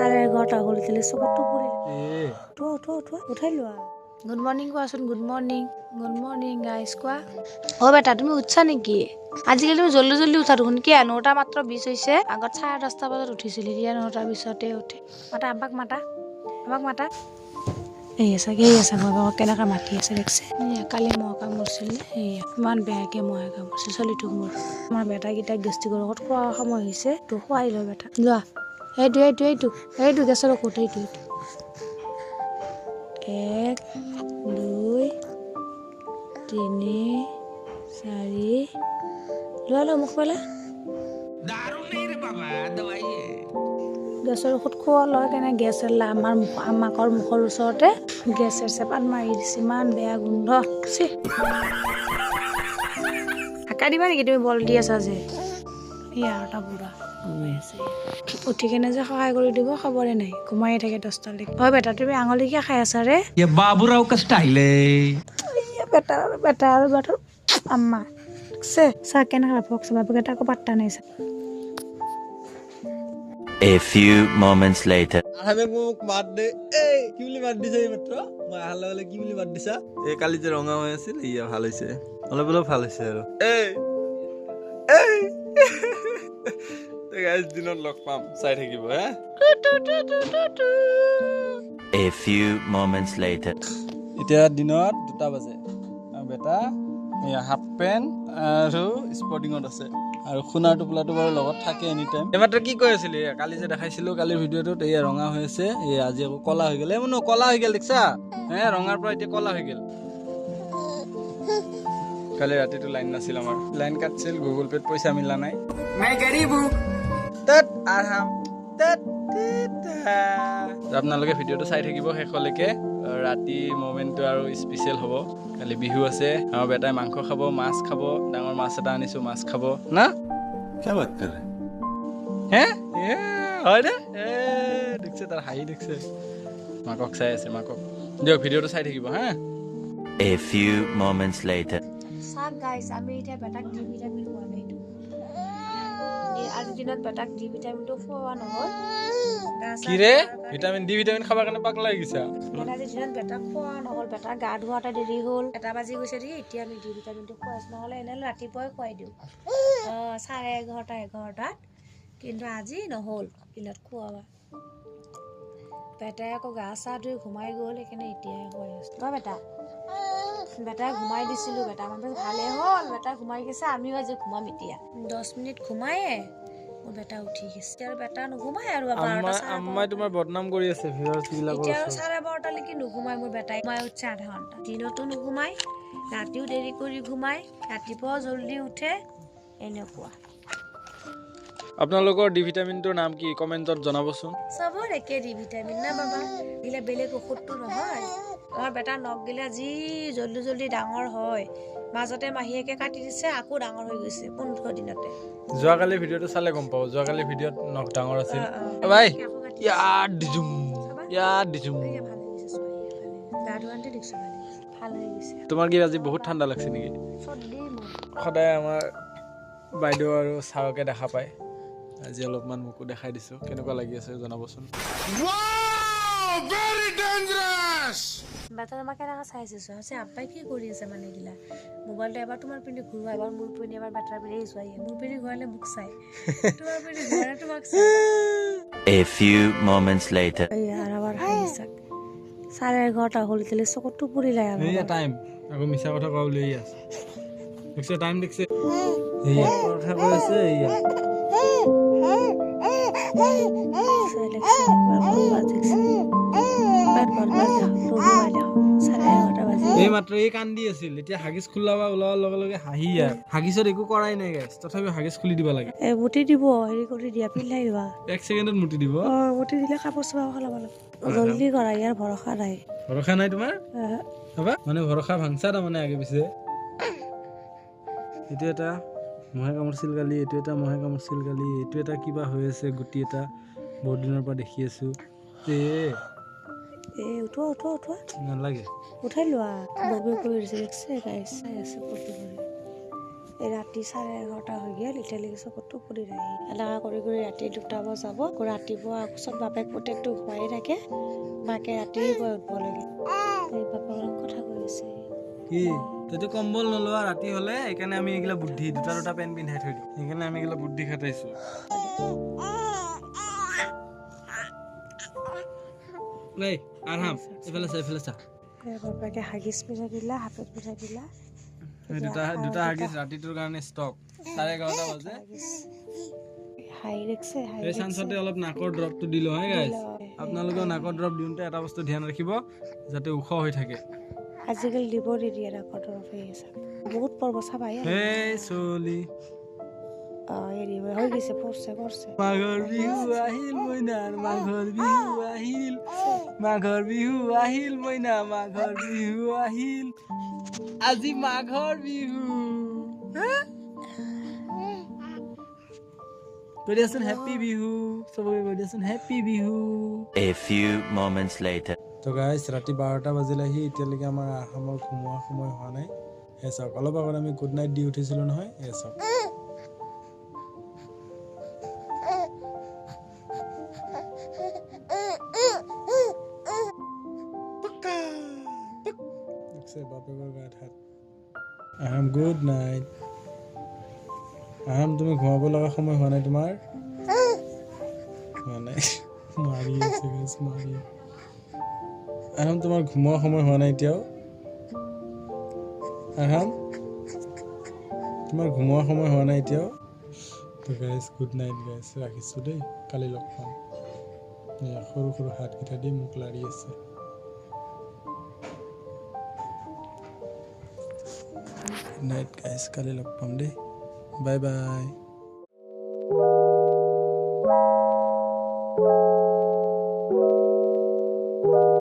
11:30 হ'ল তেলে চকুটো পুৰিলে উঠাই লোৱা গুড মৰ্নিং কোৱাচোন গুড মৰ্নিং গাইজ কোৱা বেটা তুমি উঠছা নেকি আজিকালি তুমি জল্দি উঠা দেখোন কি 9টা মাত্ৰ 20 হৈছে আগত 10:30 বজাত উঠিছিলি এতিয়া 9টা 20তে উঠে আব্বাক মাতা এই আছে বাবা কেনেকৈ মাতি আছে দেখছে কালি মহ কামুৰিছিলে ইমান বেয়াকে মহে কামুৰিছে চলিটোক মোৰ আমাৰ বেটাকেইটাক গেষ্টিকৰ লগত খোৱা সময় হৈছে তো খুৱাই ল বেটা যোৱা এইটো গেছৰ ঔষধ এইটো 1 2 3 4 লো মুখ পেলা গেছৰ ঔষধ খোৱা লয় কেনে গেছ আমাৰ মাকৰ মুখৰ ওচৰতে গেছৰ চেপাত মাৰি দিছে ইমান বেয়া গোন্ধ হাকা দিবা নেকি তুমি বল দি আছা যে এটা বুঢ়া উঠি কেনে যে সহায় কৰি দিব খবৰে নাই ঘুমাই থাকে 10টালৈকে বেটা তুমি আঙুলি কিয় খাই আছা ৰে বাবুৰাও ষ্টাইলে বেটা আৰু বেটাৰ আম্মা চাহ কেনেকৈ বাপক বাপেকেইটা আকৌ পাত্তা নাই চা A few moments later. আহাবে মোক মাত দে এই কি বুলি মাত দিছা মাত্ৰ মই আহালে হলে কি বুলি মাত দিছা এই কালি যে ৰঙা হৈ আছিল ইয়া ভাল হৈছে অলপ ভাল হৈছে আৰু গাইজ দিনত লগ পাম চাই থাকিব হে A few moments later. এতিয়া দিনত 2টা বাজে আৰু বেটা হাফ পেণ্ট আৰু স্পৰ্টিঙত আছে আৰু খুনাৰ টোপোলাটো বাৰু লগত থাকে এনি টাইম এইমাত্ৰ কি কৈ আছিলি কালি যে দেখাইছিলো কালিৰ ভিডিঅ'টোত এয়া ৰঙা হৈ আছে আজি আকৌ কলা হৈ গ'ল কলা হৈ গ'ল দেখছা ৰঙাৰ পৰা এতিয়া কলা হৈ গ'ল কালি ৰাতিটো লাইন নাছিল আমাৰ লাইন কাটছিল গুগল পেত পইচা মিলা নাই মই গৰীব হু তত আৰাম তত আপোনালোকে ভিডিঅ'টো চাই থাকিব শেষলৈকে ৰাতি মোমেণ্টটো আৰু স্পেচিয়েল হ'ব কালি বিহু আছে আমাৰ বেটাই মাংস খাব মাছ খাব ডাঙৰ মাছ এটা আনিছো মাছ খাব না কি বাত কৰে হে হয় দে দেখছে তাৰ হাঁহি দেখছে মাকক চাই আছে মাকক দিয়ক ভিডিঅ'টো চাই থাকিব হা A few moments later. চাক গাইছ আমি এতিয়া বেটাক ডি ভিটামিন খোৱা নাই আজিৰ দিনত বেটাক ডি ভিটামিনটো খোৱা নহ'ল কি ৰে ভিটামিন ডি ভিটামিন খাবৰ কাৰণে পাগলা হৈ গৈছা আজিৰ দিনত বেটাক খোৱা নহ'ল বেটাক গা ধোৱাতে দেৰি হ'ল 1 বাজি গৈছে দেই এতিয়া আমি ডি ভিটামিনটো খোৱাইছ নহ'লে এনেহ'লে ৰাতিপুৱাই খুৱাই দিওঁ 11:30 কিন্তু আজি নহ'ল দিনত খোৱা বেটাই আকৌ গা চা ধুই ঘুমাই গ'ল সেইকাৰণে এতিয়াই খুৱাই আছোঁ বেটাই ঘুমাই দিছিলোঁ বেটা মানে ভালে হ'ল বেটা ঘুমাই গৈছে আমিও আজি ঘুমাম এতিয়া 10 মিনিট ঘুমায়ে মোৰ বেটা উঠি গৈছে আৰু বেটা নুঘুমাই আৰু আম্মাই তোমাৰ বদনাম কৰি আছে ভিউৱাৰ্ছ বিলাকৰ এতিয়া 12:30লৈকে নুঘুমাই মোৰ বেটাই মই উঠছে আধা ঘণ্টা দিনতো নুঘুমাই ৰাতিও দেৰি কৰি ঘুমাই ৰাতিপুৱাও জল্দি উঠে এনেকুৱা আপোনালোকৰ ডি ভিটামিনটোৰ নাম কি কমেণ্টত জনাবচোন চবৰ একে ডি ভিটামিন না বাবা দিলে বেলেগ ঔষধটো নহয় আমাৰ বেটা নখ গিলা যি জল্দি ডাঙৰ হয় মাজতে মাহীয়েকে কাটি দিছে আকৌ ডাঙৰ হৈ গৈছে 15 দিনতে যোৱাকালি ভিডিঅ'টো চালে গম পাব যোৱাকালি ভিডিঅ'ত নখ ডাঙৰ আছিল ভাই ইয়াত দিজুম তোমাৰ কি আজি বহুত ঠাণ্ডা লাগছে নেকি সদায় আমাৰ বাইদেউ আৰু ছাৰকে দেখা পায় আজি অলপমান মোকো দেখাই দিছো কেনেকুৱা লাগি আছে জনাবচোন বেটা তোমাক কেনেকৈ চাইছে আব্বাই কি কৰি আছে মানে গিলা মোবাইলটো এবাৰ তোমাৰ পিন্ধি ঘূৰোৱা এবাৰ মোৰ পিন্ধি এবাৰ বেটাৰ পিন্ধি চোৱাই মোৰ পিন্ধি ঘূৰালে মোক চাই তোমাৰ পিন্ধি ঘূৰালে তোমাক চাই A few moments later. আৰু আবাৰ হাইছাক 11:30 হ'ল তেলে চকুটো পুৰিলে আৰু এইয়া টাইম আকৌ মিছা কথা কোৱা বুলি আছে দেখছে টাইম দেখছে এইয়া কথা কৈ আছে এইয়া এই মাত্ৰ এই কান্দি আছিল এতিয়া হাগিছ ওলোৱাৰ লগে লগে হাঁহি আৰু হাগিছত একো কৰাই নাই গাইছ তথাপি হাগিছ খুলি দিব লাগে মুটি দিব হেৰি কৰি দিয়া পিন্ধাই দিবা 1 ছেকেণ্ডত মুটি দিব মুটি দিলে কাপোৰ চাপোৰ সলাব লাগে জলদি কৰা ইয়াৰ ভৰসা নাই তোমাৰ বাবা মানে ভৰসা ভাংচা তাৰমানে আগে পিছে এইটো এটা মহে কামুৰিছিল কালি এইটো এটা মহে কামুৰিছিল কালি এইটো এটা কিবা হৈ আছে গুটি এটা বহুত দিনৰ পৰা দেখি আছো উঠোৱা নালাগে উঠাই লোৱা বগৈ কৰি দিছে দেখছে গাইছ চাই আছে ৰাতি 11:30 হৈ গ'ল এতিয়ালৈকে চকুত টোপনি নাই এনেকুৱা কৰি ৰাতি 2টা বজাব আকৌ ৰাতিপুৱা চব বাপেক পুতেকটো শুৱাই থাকে মাকে ৰাতিপুৱা উঠিব লাগে এই বাপেকৰ কথা কৈ আছে কি তইতো কম্বল নলোৱা ৰাতি হলে সেইকাৰণে আমি এইগিলা বুদ্ধি দুটা পেন পিন্ধাই থৈ দিওঁ সেইকাৰণে আমি এইগিলা বুদ্ধি খাটাইছো এই আৰাম এইফালে চা বাপেকে হাগিছ পিন্ধাই দিলা হাতত পিন্ধাই দিলা দুটা হাগিছ ৰাতিটোৰ কাৰণে ষ্টক 11:30 বাজে হাই ৰেক্সে এই চান্সতে অলপ নাকৰ ড্ৰপটো দিলো হয় গাইছ আপোনালোকেও নাকৰ ড্ৰপ দিওঁতে এটা বস্তু ধ্যান ৰাখিব যাতে ওখ হৈ থাকে আজিকালি দিব নিদিয়ে নাকৰ ড্ৰপ হৈ আছে বহুত পৰ্ব চাবা এই চলি হেৰি হৈ গৈছে পৰছে মাঘৰ বিহু আহিল মইনাৰ মাঘৰ বিহু আহিল মইনা মাঘৰ বিহু আহিল আজি মাঘৰ বিহু কৈ দিয়াচোন হেপী বিহু চবকে কৈ দিয়াচোন happy Bihu A few moments later. তো গাইছ ৰাতি 12টা বাজিলেহি এতিয়ালৈকে আমাৰ আহামৰ ঘুমোৱা সময় হোৱা নাই এই চাওক অলপ আগত আমি গুড নাইট দি উঠিছিলোঁ নহয় এই চাওক বাপেকৰ গাত হাত আহাম গুড নাইট আহাম তুমি ঘুমাব লগা সময় হোৱা নাই তোমাৰ হোৱা নাই মাৰি আছে গাইছ মাৰি আহাম তোমাৰ ঘুমোৱা সময় হোৱা নাই এতিয়াও আহাম তোমাৰ ঘুমোৱা সময় হোৱা নাই এতিয়াও তো গাইছ গুড নাইট গাইছ ৰাখিছোঁ দেই কালি লগ পাম সৰু সৰু হাতকেইটা দি মোক লাৰি আছে গুড নাইট গাইছ কালি লগ পাম দেই বাই বাই